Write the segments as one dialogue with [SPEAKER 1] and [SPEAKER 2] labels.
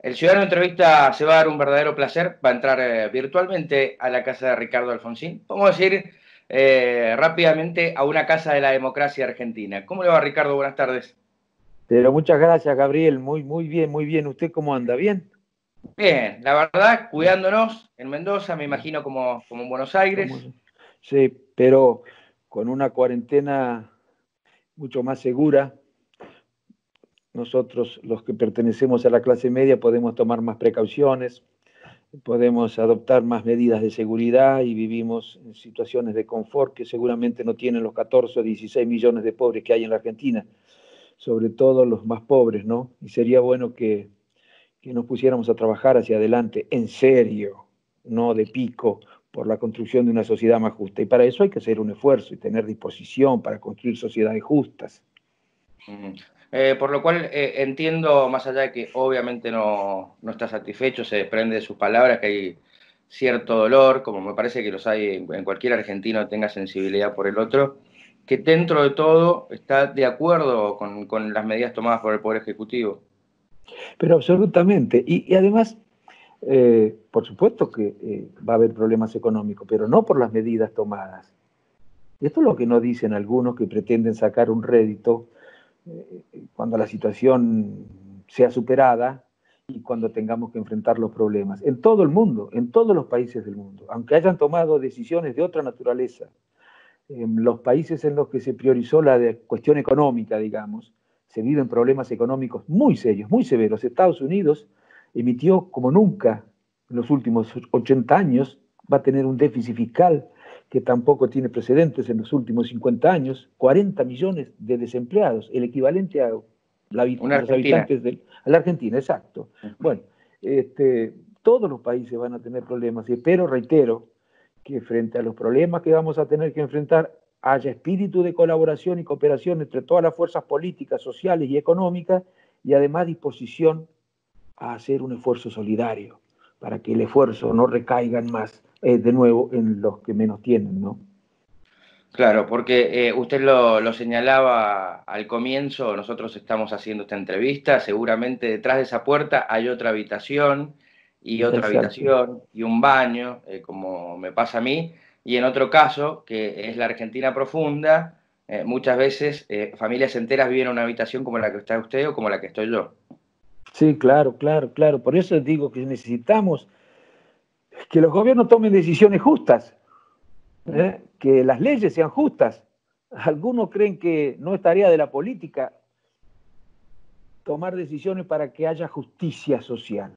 [SPEAKER 1] El Ciudadano Entrevista se va a dar un verdadero placer, va a entrar virtualmente a la casa de Ricardo Alfonsín. Vamos a ir rápidamente a una casa de la democracia argentina. ¿Cómo le va, Ricardo? Buenas tardes.
[SPEAKER 2] Pero muchas gracias, Gabriel. Muy bien, muy bien. ¿Usted cómo anda? ¿Bien?
[SPEAKER 1] Bien, la verdad, cuidándonos en Mendoza, me imagino como en Buenos
[SPEAKER 2] ¿Cómo
[SPEAKER 1] Aires.
[SPEAKER 2] es? Sí, pero con una cuarentena mucho más segura. Nosotros, los que pertenecemos a la clase media, podemos tomar más precauciones, podemos adoptar más medidas de seguridad y vivimos en situaciones de confort que seguramente no tienen los 14 o 16 millones de pobres que hay en la Argentina, sobre todo los más pobres, ¿no? Y sería bueno que nos pusiéramos a trabajar hacia adelante en serio, no de pico, por la construcción de una sociedad más justa. Y para eso hay que hacer un esfuerzo y tener disposición para construir sociedades justas.
[SPEAKER 1] Mm. Por lo cual entiendo, más allá de que obviamente no está satisfecho, se desprende de sus palabras que hay cierto dolor, como me parece que los hay en cualquier argentino que tenga sensibilidad por el otro, que dentro de todo está de acuerdo con las medidas tomadas por el Poder Ejecutivo.
[SPEAKER 2] Pero absolutamente. Y además, por supuesto que va a haber problemas económicos, pero no por las medidas tomadas. Esto es lo que no dicen algunos que pretenden sacar un rédito cuando la situación sea superada y cuando tengamos que enfrentar los problemas. En todo el mundo, en todos los países del mundo, aunque hayan tomado decisiones de otra naturaleza, en los países en los que se priorizó la cuestión económica, digamos, se viven problemas económicos muy serios, muy severos. Estados Unidos emitió como nunca en los últimos 80 años, va a tener un déficit fiscal que tampoco tiene precedentes en los últimos 50 años, 40 millones de desempleados, el equivalente a
[SPEAKER 1] Una
[SPEAKER 2] los
[SPEAKER 1] Argentina.
[SPEAKER 2] habitantes de la Argentina, exacto. Bueno, todos los países van a tener problemas, pero reitero, que frente a los problemas que vamos a tener que enfrentar haya espíritu de colaboración y cooperación entre todas las fuerzas políticas, sociales y económicas y además disposición a hacer un esfuerzo solidario para que el esfuerzo no recaiga más de nuevo en los que menos tienen, ¿no?
[SPEAKER 1] Claro, porque usted lo señalaba al comienzo, nosotros estamos haciendo esta entrevista, seguramente detrás de esa puerta hay otra
[SPEAKER 2] Exacto.
[SPEAKER 1] habitación y un baño, como me pasa a mí, y en otro caso, que es la Argentina profunda, muchas veces familias enteras viven en una habitación como la que está usted o como la que estoy yo.
[SPEAKER 2] Sí, claro, claro, claro. Por eso digo que necesitamos que los gobiernos tomen decisiones justas, que las leyes sean justas. Algunos creen que no es tarea de la política tomar decisiones para que haya justicia social.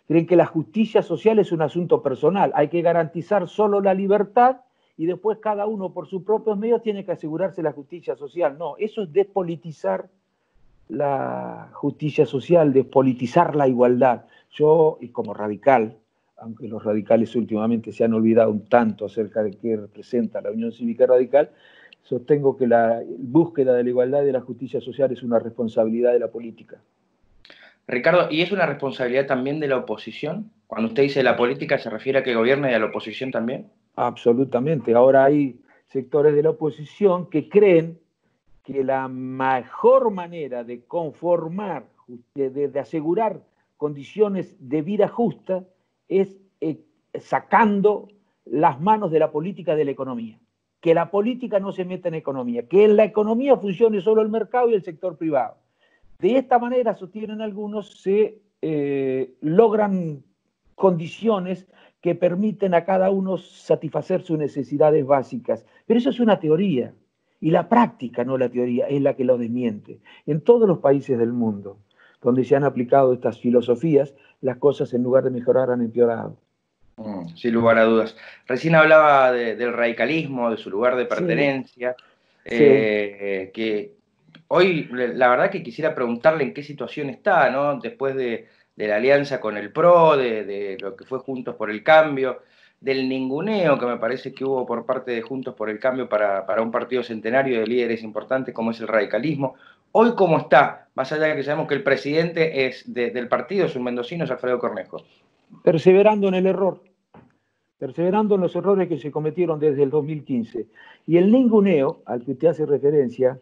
[SPEAKER 2] Creen que la justicia social es un asunto personal, hay que garantizar solo la libertad y después cada uno por sus propios medios tiene que asegurarse la justicia social. No, eso es despolitizar la justicia social, despolitizar la igualdad. Yo, y como radical, aunque los radicales últimamente se han olvidado un tanto acerca de qué representa la Unión Cívica Radical, sostengo que la búsqueda de la igualdad y de la justicia social es una responsabilidad de la política.
[SPEAKER 1] Ricardo, ¿y es una responsabilidad también de la oposición? Cuando usted dice la política, ¿se refiere a que gobierna y a la oposición también?
[SPEAKER 2] Absolutamente. Ahora hay sectores de la oposición que creen que la mejor manera de conformar, de asegurar condiciones de vida justa es sacando las manos de la política de la economía. Que la política no se meta en economía, que en la economía funcione solo el mercado y el sector privado. De esta manera, sostienen algunos, se logran condiciones que permiten a cada uno satisfacer sus necesidades básicas. Pero eso es una teoría. Y la práctica, no la teoría, es la que lo desmiente. En todos los países del mundo donde se han aplicado estas filosofías, las cosas en lugar de mejorar han empeorado.
[SPEAKER 1] Sin lugar a dudas. Recién hablaba del radicalismo, de su lugar de
[SPEAKER 2] Sí,
[SPEAKER 1] pertenencia,
[SPEAKER 2] sí.
[SPEAKER 1] que hoy la verdad que quisiera preguntarle en qué situación está, ¿no? Después de la alianza con el PRO, de lo que fue Juntos por el Cambio, del ninguneo que me parece que hubo por parte de Juntos por el Cambio para un partido centenario de líderes importantes como es el radicalismo. Hoy, ¿cómo está? Más allá de que sabemos que el presidente del partido, es un mendocino, es Alfredo Cornejo.
[SPEAKER 2] Perseverando en el error, perseverando en los errores que se cometieron desde el 2015. Y el ninguneo al que usted hace referencia,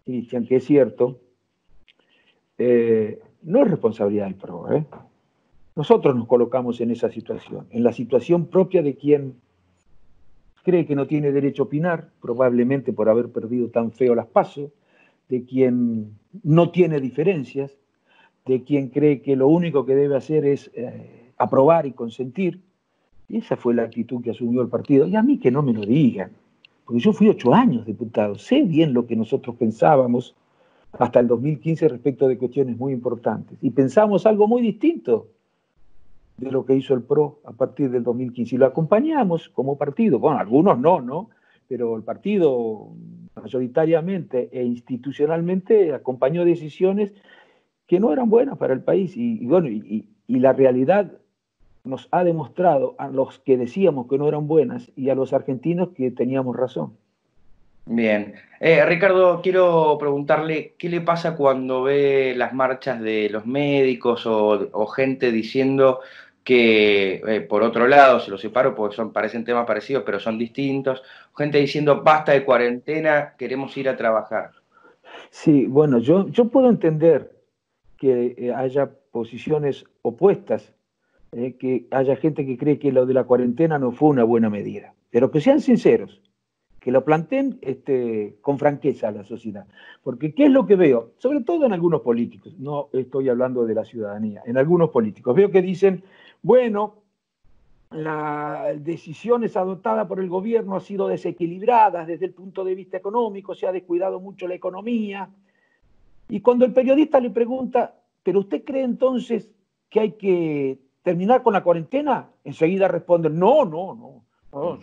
[SPEAKER 2] Cristian, que es cierto, no es responsabilidad del PRO. Nosotros nos colocamos en esa situación, en la situación propia de quien cree que no tiene derecho a opinar, probablemente por haber perdido tan feo las PASO, de quien no tiene diferencias, de quien cree que lo único que debe hacer es aprobar y consentir. Y esa fue la actitud que asumió el partido. Y a mí que no me lo digan, porque yo fui 8 años diputado, sé bien lo que nosotros pensábamos hasta el 2015 respecto de cuestiones muy importantes. Y pensamos algo muy distinto de lo que hizo el PRO a partir del 2015. Y lo acompañamos como partido. Bueno, algunos no, ¿no? Pero el partido mayoritariamente e institucionalmente acompañó decisiones que no eran buenas para el país. Y la realidad nos ha demostrado a los que decíamos que no eran buenas y a los argentinos que teníamos razón.
[SPEAKER 1] Bien. Ricardo, quiero preguntarle, ¿qué le pasa cuando ve las marchas de los médicos o gente diciendo que, por otro lado, se los separo porque parecen temas parecidos, pero son distintos, gente diciendo, basta de cuarentena, queremos ir a trabajar?
[SPEAKER 2] Sí, bueno, yo puedo entender que haya posiciones opuestas, que haya gente que cree que lo de la cuarentena no fue una buena medida, pero que sean sinceros, que lo planteen con franqueza a la sociedad. Porque ¿qué es lo que veo? Sobre todo en algunos políticos, no estoy hablando de la ciudadanía, en algunos políticos. Veo que dicen, bueno, las decisiones adoptadas por el gobierno han sido desequilibradas desde el punto de vista económico, se ha descuidado mucho la economía. Y cuando el periodista le pregunta, ¿pero usted cree entonces que hay que terminar con la cuarentena? Enseguida responden, no,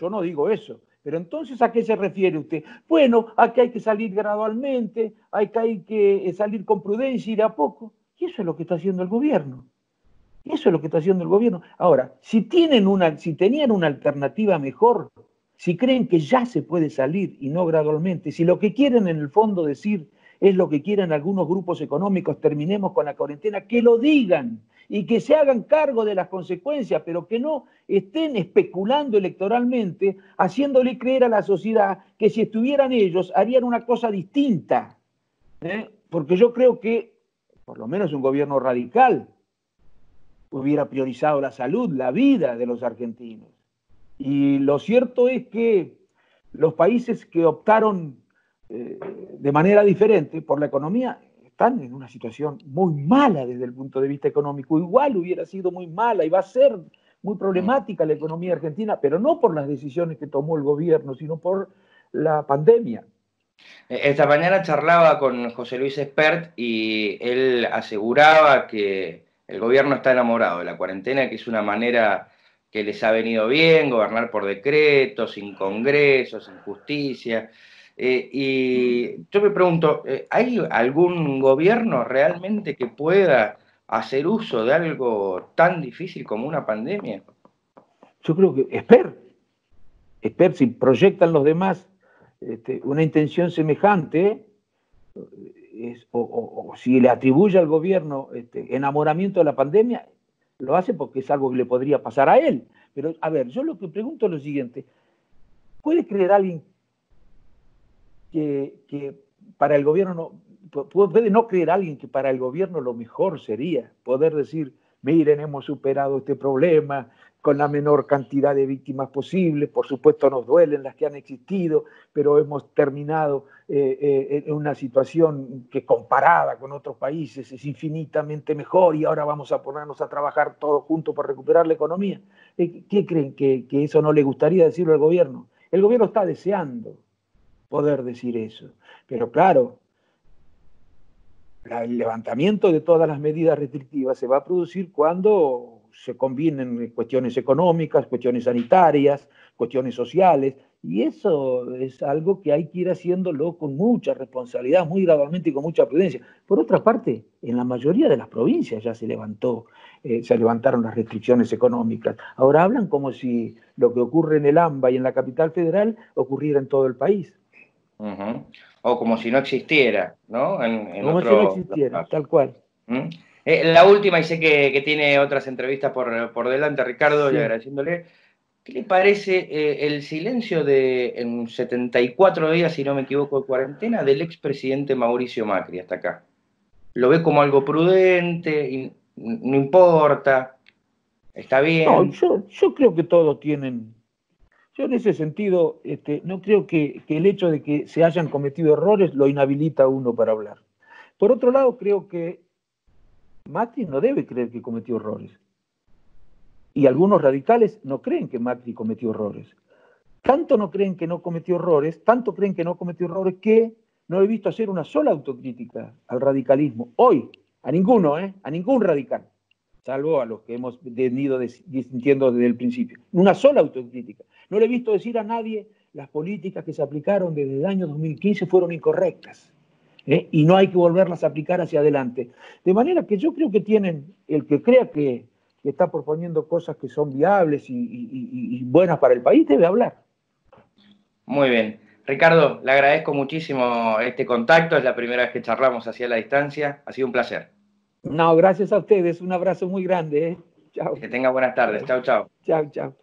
[SPEAKER 2] yo no digo eso. Pero entonces, ¿a qué se refiere usted? Bueno, a que hay que salir gradualmente, hay que salir con prudencia y de a poco. Y eso es lo que está haciendo el gobierno. Y eso es lo que está haciendo el gobierno. Ahora, si tenían una alternativa mejor, si creen que ya se puede salir y no gradualmente, si lo que quieren en el fondo decir es lo que quieren algunos grupos económicos, terminemos con la cuarentena, que lo digan y que se hagan cargo de las consecuencias, pero que no estén especulando electoralmente, haciéndole creer a la sociedad que si estuvieran ellos harían una cosa distinta. Porque yo creo que, por lo menos un gobierno radical, hubiera priorizado la salud, la vida de los argentinos. Y lo cierto es que los países que optaron de manera diferente por la economía están en una situación muy mala desde el punto de vista económico. Igual hubiera sido muy mala y va a ser muy problemática la economía argentina, pero no por las decisiones que tomó el gobierno, sino por la pandemia.
[SPEAKER 1] Esta mañana charlaba con José Luis Espert y él aseguraba que el gobierno está enamorado de la cuarentena, que es una manera que les ha venido bien, gobernar por decreto, sin congreso, sin justicia. Y yo me pregunto, ¿hay algún gobierno realmente que pueda hacer uso de algo tan difícil como una pandemia?
[SPEAKER 2] Yo creo que Espert si proyectan los demás una intención semejante, o si le atribuye al gobierno enamoramiento de la pandemia, lo hace porque es algo que le podría pasar a él. Pero, a ver, yo lo que pregunto es lo siguiente: ¿puede creer alguien que para el gobierno puede no creer alguien que para el gobierno lo mejor sería poder decir, miren, hemos superado este problema con la menor cantidad de víctimas posible, por supuesto nos duelen las que han existido, pero hemos terminado en una situación que comparada con otros países es infinitamente mejor y ahora vamos a ponernos a trabajar todos juntos para recuperar la economía? ¿Qué creen? ¿Que eso no le gustaría decirlo al gobierno? El gobierno está deseando poder decir eso, pero claro, el levantamiento de todas las medidas restrictivas se va a producir cuando se combinen cuestiones económicas, cuestiones sanitarias, cuestiones sociales, y eso es algo que hay que ir haciéndolo con mucha responsabilidad, muy gradualmente y con mucha prudencia. Por otra parte, en la mayoría de las provincias ya se levantaron las restricciones económicas. Ahora hablan como si lo que ocurre en el AMBA y en la capital federal ocurriera en todo el país.
[SPEAKER 1] O como si no existiera, ¿no? En
[SPEAKER 2] Como si no
[SPEAKER 1] otro
[SPEAKER 2] existiera,
[SPEAKER 1] caso.
[SPEAKER 2] tal cual.
[SPEAKER 1] ¿Mm? La última, y sé que tiene otras entrevistas por delante, Ricardo, y
[SPEAKER 2] Sí.
[SPEAKER 1] agradeciéndole, ¿qué le parece el silencio en 74 días, si no me equivoco, de cuarentena del expresidente Mauricio Macri hasta acá? ¿Lo ve como algo prudente? Y no importa? ¿Está
[SPEAKER 2] No,
[SPEAKER 1] bien?
[SPEAKER 2] yo creo que todos tienen. Yo en ese sentido no creo que el hecho de que se hayan cometido errores lo inhabilita a uno para hablar. Por otro lado, creo que Macri no debe creer que cometió errores. Y algunos radicales no creen que Macri cometió errores. Tanto no creen que no cometió errores, tanto creen que no cometió errores que no he visto hacer una sola autocrítica al radicalismo. Hoy, a ninguno, a ningún radical, salvo a los que hemos venido disintiendo desde el principio. Una sola autocrítica. No le he visto decir a nadie las políticas que se aplicaron desde el año 2015 fueron incorrectas. Y no hay que volverlas a aplicar hacia adelante. De manera que yo creo que tienen, el que crea que está proponiendo cosas que son viables y buenas para el país, debe hablar.
[SPEAKER 1] Muy bien. Ricardo, le agradezco muchísimo este contacto, es la primera vez que charlamos así a la distancia, ha sido un placer.
[SPEAKER 2] No, gracias a ustedes, un abrazo muy grande. Chao.
[SPEAKER 1] Que tenga buenas tardes. Chao, chao.
[SPEAKER 2] Chao, chao.